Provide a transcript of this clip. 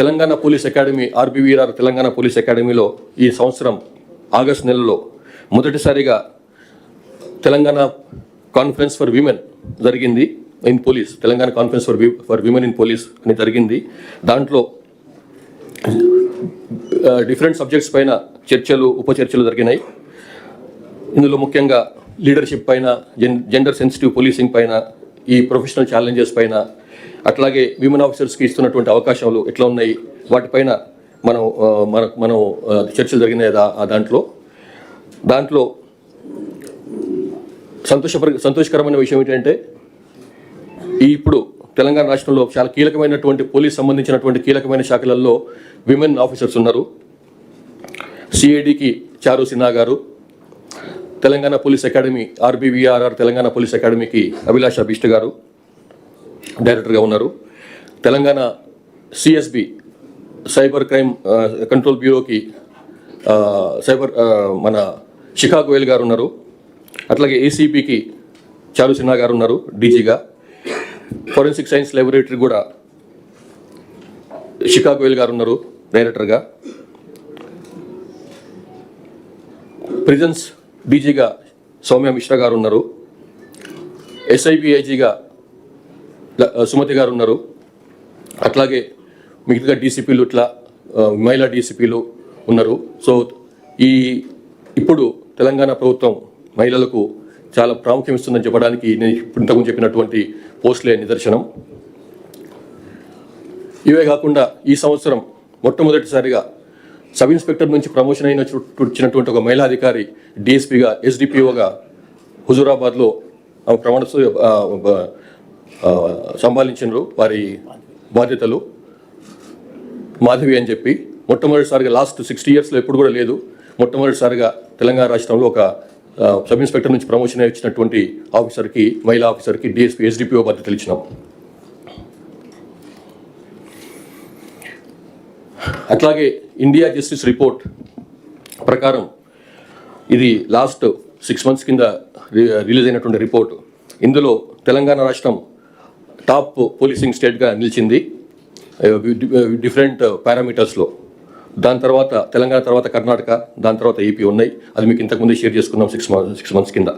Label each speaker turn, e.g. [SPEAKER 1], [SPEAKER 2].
[SPEAKER 1] Telangana police academy RBVR Telangana police అకాడమీలో ఈ సంవత్సరం ఆగస్టు నెలలో మొదటిసారిగా తెలంగాణ కాన్ఫరెన్స్ ఫర్ విమెన్ జరిగింది in police. Telangana conference for women in police అని జరిగింది. దాంట్లో డిఫరెంట్ సబ్జెక్ట్స్ పైన చర్చలు ఉపచర్చలు జరిగినాయి. ఇందులో ముఖ్యంగా లీడర్షిప్ పైన, జెండర్ సెన్సిటివ్ పోలీసింగ్ పైన, ఈ ప్రొఫెషనల్ ఛాలెంజెస్ పైన, అట్లాగే విమెన్ ఆఫీసర్స్కి ఇస్తున్నటువంటి అవకాశాలు ఎట్లా ఉన్నాయి వాటిపైన మనం చర్చలు జరిగినాయి. దాంట్లో సంతోషకరమైన విషయం ఏంటంటే ఇప్పుడు తెలంగాణ రాష్ట్రంలో చాలా కీలకమైనటువంటి పోలీస్ సంబంధించినటువంటి కీలకమైన శాఖలలో విమెన్ ఆఫీసర్స్ ఉన్నారు. సిఐడికి చారు సిన్హా గారు, Telangana police academy RBVRR Telangana police అకాడమీకి అభిలాష బిష్ట్ గారు డైరెక్టర్గా ఉన్నారు. Telangana CSB cyber crime control బ్యూరోకి మన శిఖా గోయల్ గారు ఉన్నారు. అట్లాగే ఏసీబీకి చారు సిన్హా గారు ఉన్నారు డీజీగా. ఫోరెన్సిక్ సైన్స్ ల్యాబొరేటరీ కూడా శిఖా గోయల్ గారు ఉన్నారు డైరెక్టర్గా. ప్రిజన్స్ డీజీగా సౌమ్య మిశ్రా గారు ఉన్నారు. ఎస్ఐబిఐజీగా సుమతి గారు ఉన్నారు. అట్లాగే మిగతా డీసీపీలు ఇట్లా మహిళా డీసీపీలు ఉన్నారు. సో ఇప్పుడు తెలంగాణ ప్రభుత్వం మహిళలకు చాలా ప్రాముఖ్యం ఇస్తుందని చెప్పడానికి నేను ఇంతకుముందు చెప్పినటువంటి పోస్టులే నిదర్శనం. ఇవే కాకుండా ఈ సంవత్సరం మొట్టమొదటిసారిగా సబ్ ఇన్స్పెక్టర్ నుంచి ప్రమోషన్ వచ్చినటువంటి ఒక మహిళా అధికారి డిఎస్పీగా ఎస్డిపిఓగా హుజూరాబాద్లో ప్రమాణ సంపాదించినారు. వారి బాధ్యతలు మాధవి అని చెప్పి మొట్టమొదటిసారిగా లాస్ట్ 60 yearsలో ఎప్పుడు కూడా లేదు. మొట్టమొదటిసారిగా తెలంగాణ రాష్ట్రంలో ఒక సబ్ ఇన్స్పెక్టర్ నుంచి ప్రమోషన్ ఇచ్చినటువంటి ఆఫీసర్కి, మహిళా ఆఫీసర్కి డిఎస్పీ ఎస్డిపిఓ బాధ్యతలు ఇచ్చినాం. అట్లాగే ఇండియా జస్టిస్ రిపోర్ట్ ప్రకారం ఇది లాస్ట్ 6 months కింద రిలీజ్ అయినటువంటి రిపోర్ట్. ఇందులో తెలంగాణ రాష్ట్రం టాప్ పోలీసింగ్ స్టేట్గా నిలిచింది డిఫరెంట్ పారామీటర్స్లో. దాని తర్వాత తెలంగాణ తర్వాత కర్ణాటక, దాని తర్వాత ఏపీ ఉన్నాయి. అది మీకు ఇంతకుముందే షేర్ చేసుకున్నాం 6 months కింద.